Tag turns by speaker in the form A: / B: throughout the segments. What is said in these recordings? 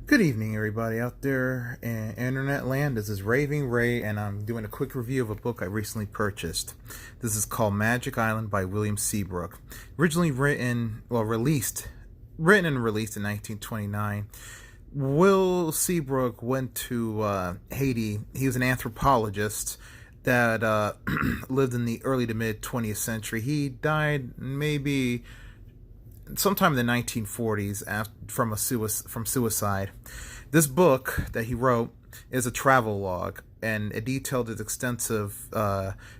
A: Good evening, everybody out there in internet land. This is Raving Ray, and I'm doing a quick review of a book I recently purchased. This is called Magic Island by W.B Seabrook. Originally written and released in 1929. Will Seabrook went to Haiti. He was an anthropologist that lived in the early to mid 20th century. He died maybe sometime in the 1940s from suicide. This book that he wrote is a travel log, and it detailed his extensive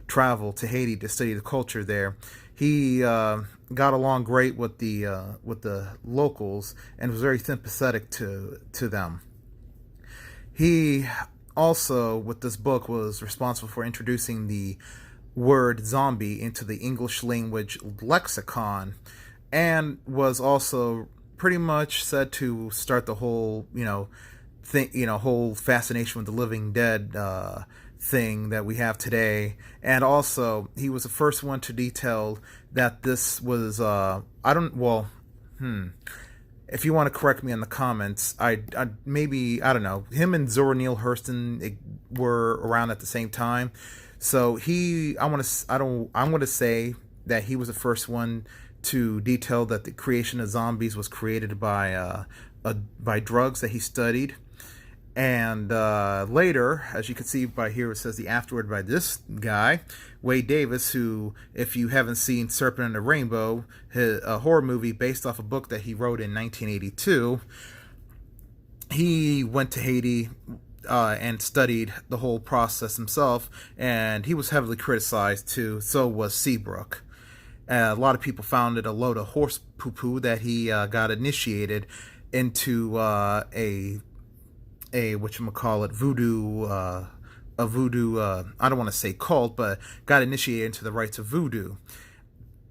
A: travel to Haiti to study the culture there. He got along great with the locals and was very sympathetic to them. He also, with this book, was responsible for introducing the word zombie into the English language lexicon, and was also pretty much said to start the whole, whole fascination with the living dead thing that we have today. And also, he was the first one to detail that this was, if you want to correct me in the comments, I maybe, I don't know, him and Zora Neale Hurston were around at the same time. So I'm going to say that he was the first one to detail that the creation of zombies was created by drugs that he studied. And later, as you can see by here, it says the afterword by this guy, Wade Davis, who, if you haven't seen Serpent and the Rainbow, a horror movie based off a book that he wrote in 1982, he went to Haiti and studied the whole process himself, and he was heavily criticized too. So was Seabrook. A lot of people found it a load of horse poo-poo that he got initiated into a whatchamacallit voodoo, a voodoo, I don't want to say cult, but got initiated into the rites of voodoo.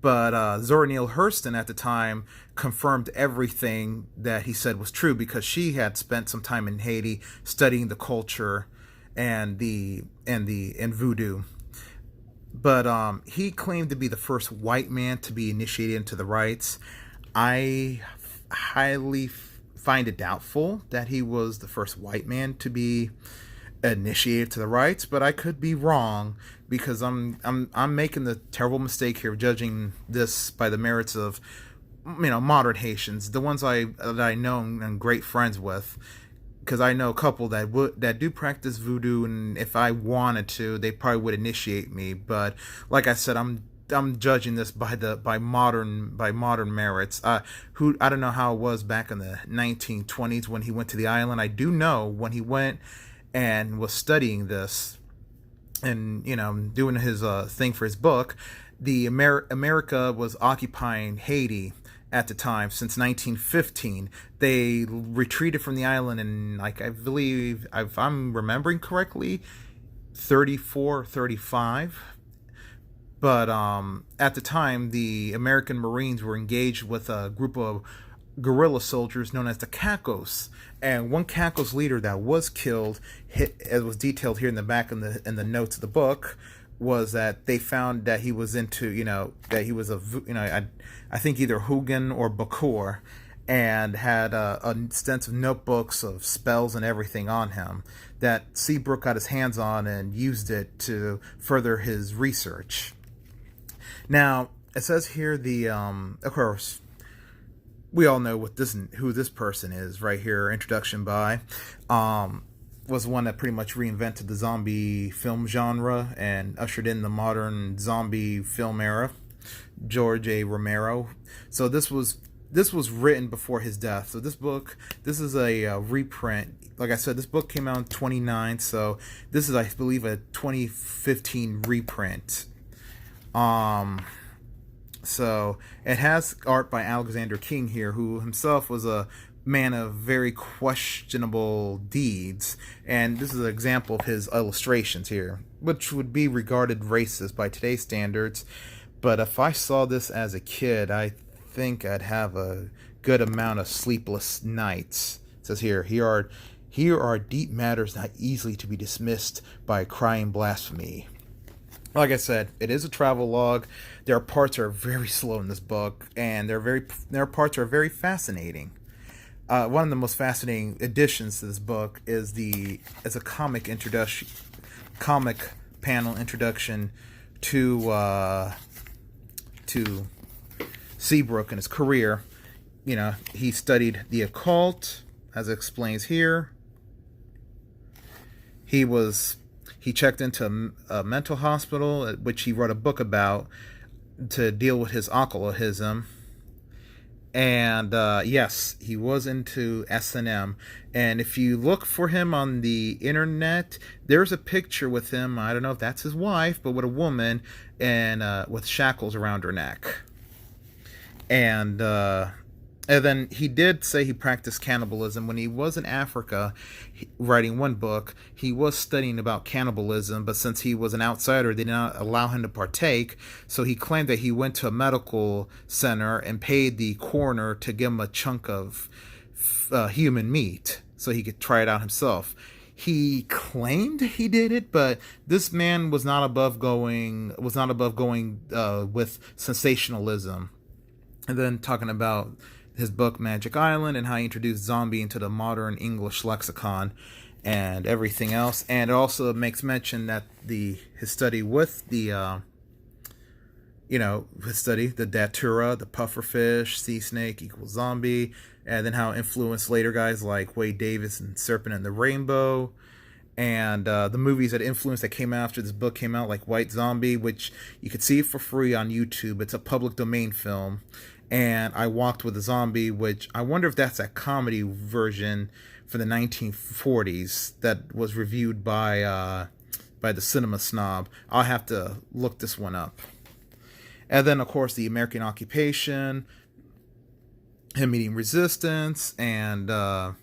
A: But Zora Neale Hurston at the time confirmed everything that he said was true, because she had spent some time in Haiti studying the culture and voodoo. But he claimed to be the first white man to be initiated into the rites. I highly find it doubtful that he was the first white man to be initiated to the rites, but I could be wrong, because I'm making the terrible mistake here of judging this by the merits of modern Haitians, the ones that I know and I'm great friends with, because I know a couple that do practice voodoo, and if I wanted to, they probably would initiate me. But like I said, I'm judging this by modern merits. Who I don't know how it was back in the 1920s when he went to the island. I do know when he went and was studying this and doing his thing for his book, the America was occupying Haiti at the time since 1915. They retreated from the island in, like, I believe, if I'm remembering correctly, 34, 35. But at the time, the American Marines were engaged with a group of guerrilla soldiers known as the Cacos, and one Cacos leader that was killed, as was detailed here in the back in the notes of the book, was that they found that he was that he was I think either Hugan or Bakur, and had a extensive notebooks of spells and everything on him that Seabrook got his hands on and used it to further his research. Now, it says here of course, we all know who this person is right here. Introduction by was one that pretty much reinvented the zombie film genre and ushered in the modern zombie film era, George A. Romero. So this was written before his death. So this is a reprint. Like I said, this book came out in 29, so this is, I believe, a 2015 reprint. So it has art by Alexander King here, who himself was a man of very questionable deeds, and this is an example of his illustrations here, which would be regarded racist by today's standards. But if I saw this as a kid, I think I'd have a good amount of sleepless nights. It says here are deep matters not easily to be dismissed by crying blasphemy. Like I said, it is a travel log. There are parts that are very slow in this book, and there are parts that are very fascinating. one of the most fascinating additions to this book is a comic panel introduction to Seabrook and his career. You know, he studied the occult, as it explains here. He checked into a mental hospital, which he wrote a book about to deal with his alcoholism. And yes, he was into S&M. And if you look for him on the internet, there's a picture with him. I don't know if that's his wife, but with a woman and with shackles around her neck. And then he did say he practiced cannibalism. When he was in Africa writing one book, he was studying about cannibalism, but since he was an outsider, they did not allow him to partake. So he claimed that he went to a medical center and paid the coroner to give him a chunk of human meat so he could try it out himself. He claimed he did it, but this man was not above going with sensationalism. And then talking about his book Magic Island and how he introduced zombie into the modern English lexicon and everything else. And it also makes mention that his study with the datura, the pufferfish, sea snake equals zombie, and then how it influenced later guys like Wade Davis and Serpent and the Rainbow, and the movies that influenced that came after this book came out, like White Zombie, which you could see for free on YouTube. It's a public domain film. And I Walked with a Zombie, which I wonder if that's a comedy version for the 1940s that was reviewed by the Cinema Snob. I'll have to look this one up. And then, of course, the American occupation, him meeting resistance, and and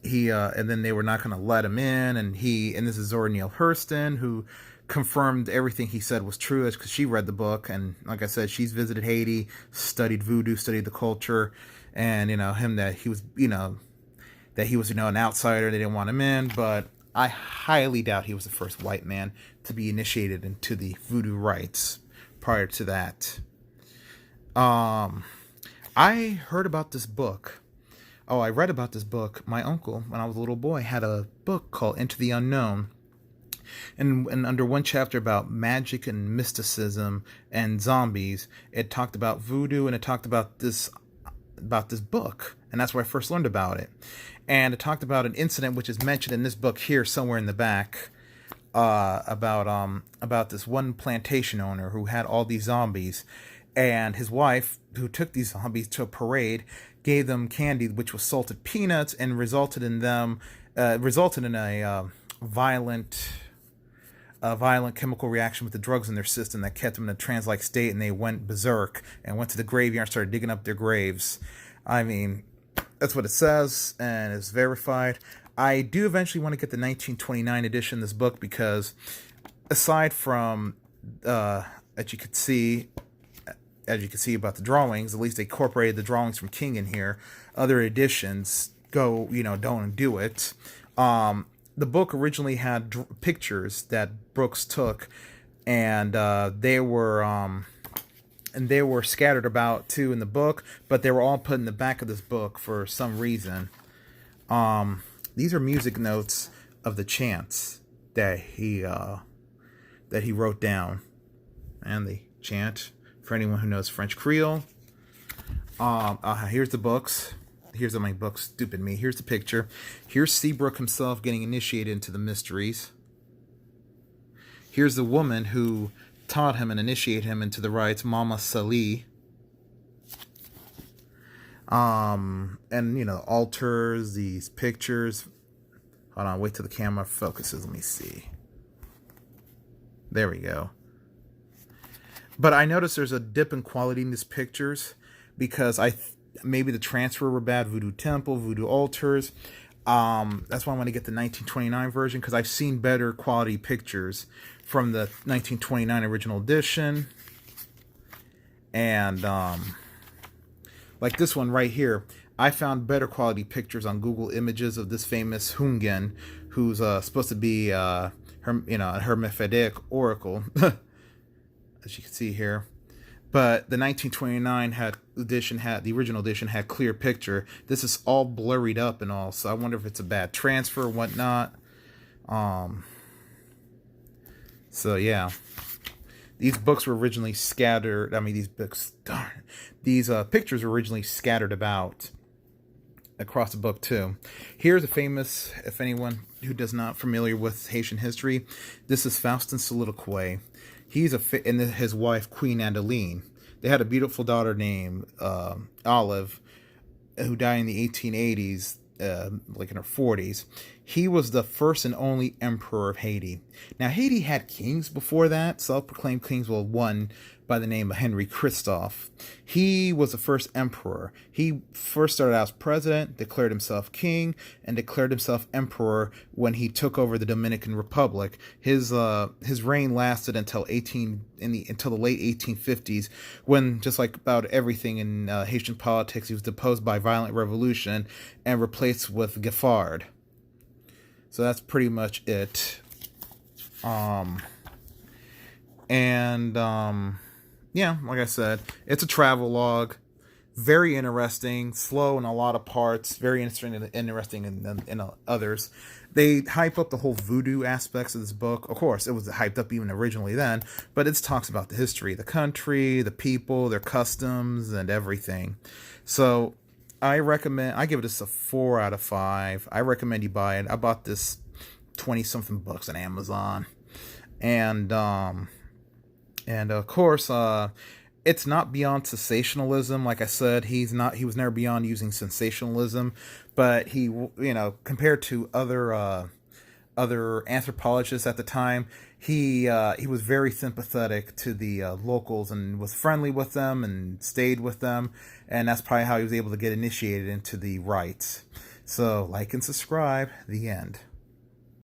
A: then they were not going to let him in, and this is Zora Neale Hurston, who confirmed everything he said was true, because she read the book, and like I said, she's visited Haiti, studied voodoo, studied the culture, and that he was an outsider. They didn't want him in, but I highly doubt he was the first white man to be initiated into the voodoo rites. Prior to that, I heard about this book. I read about this book. My uncle, when I was a little boy, had a book called Into the Unknown. And under one chapter about magic and mysticism and zombies, it talked about voodoo, and it talked about this book, and that's where I first learned about it. And it talked about an incident which is mentioned in this book here somewhere in the back, about this one plantation owner who had all these zombies, and his wife, who took these zombies to a parade, gave them candy which was salted peanuts, and resulted in a violent chemical reaction with the drugs in their system that kept them in a trance-like state, and they went berserk and went to the graveyard and started digging up their graves. I mean, that's what it says, and it's verified. I do eventually want to get the 1929 edition of this book, because aside from as you could see about the drawings, at least they incorporated the drawings from King in here. Other editions don't do it. The book originally had pictures that Brooks took, and they were scattered about too in the book, but they were all put in the back of this book for some reason. These are music notes of the chants that he wrote down, and the chant for anyone who knows French Creole. Here's the books. Here's my book, stupid me. Here's the picture. Here's Seabrook himself getting initiated into the mysteries. Here's the woman who taught him and initiated him into the rites, Mama Salih. And altars, these pictures. Hold on, wait till the camera focuses. Let me see. There we go. But I noticed there's a dip in quality in these pictures, because maybe the transfer were bad. Voodoo Temple, Voodoo Altars. That's why I want to get the 1929 version, because I've seen better quality pictures from the 1929 original edition. And like this one right here, I found better quality pictures on Google Images of this famous Hungan, who's supposed to be a Hermaphrodite oracle, as you can see here. But the 1929 had the original edition had clear picture. This is all blurred up and all, so I wonder if it's a bad transfer or whatnot. Um, so yeah, these books were originally scattered. I mean, these pictures were originally scattered about across the book too. Here's a famous, if anyone who does not familiar with Haitian history, this is Faustin Soliloquy. He's and his wife Queen Adeline. They had a beautiful daughter named Olive, who died in the 1880s, like in her 40s. He was the first and only emperor of Haiti. Now, Haiti had kings before that, self-proclaimed kings. Well, one by the name of Henry Christophe. He was the first emperor. He first started out as president, declared himself king, and declared himself emperor when he took over the Dominican Republic. His reign lasted until until the late 1850s, when, just like about everything in Haitian politics, he was deposed by violent revolution and replaced with Giffard. So that's pretty much it. Yeah, like I said, it's a travel log. Very interesting, slow in a lot of parts, very interesting in others. They hype up the whole voodoo aspects of this book. Of course, it was hyped up even originally then, but it talks about the history of the country, the people, their customs, and everything. So I give this a 4 out of 5. I recommend you buy it. I bought this 20-something bucks on Amazon. And of course, it's not beyond sensationalism. Like I said, he was never beyond using sensationalism, but he, compared to other anthropologists at the time, he was very sympathetic to the locals and was friendly with them and stayed with them, and that's probably how he was able to get initiated into the rites. So, like and subscribe. The end.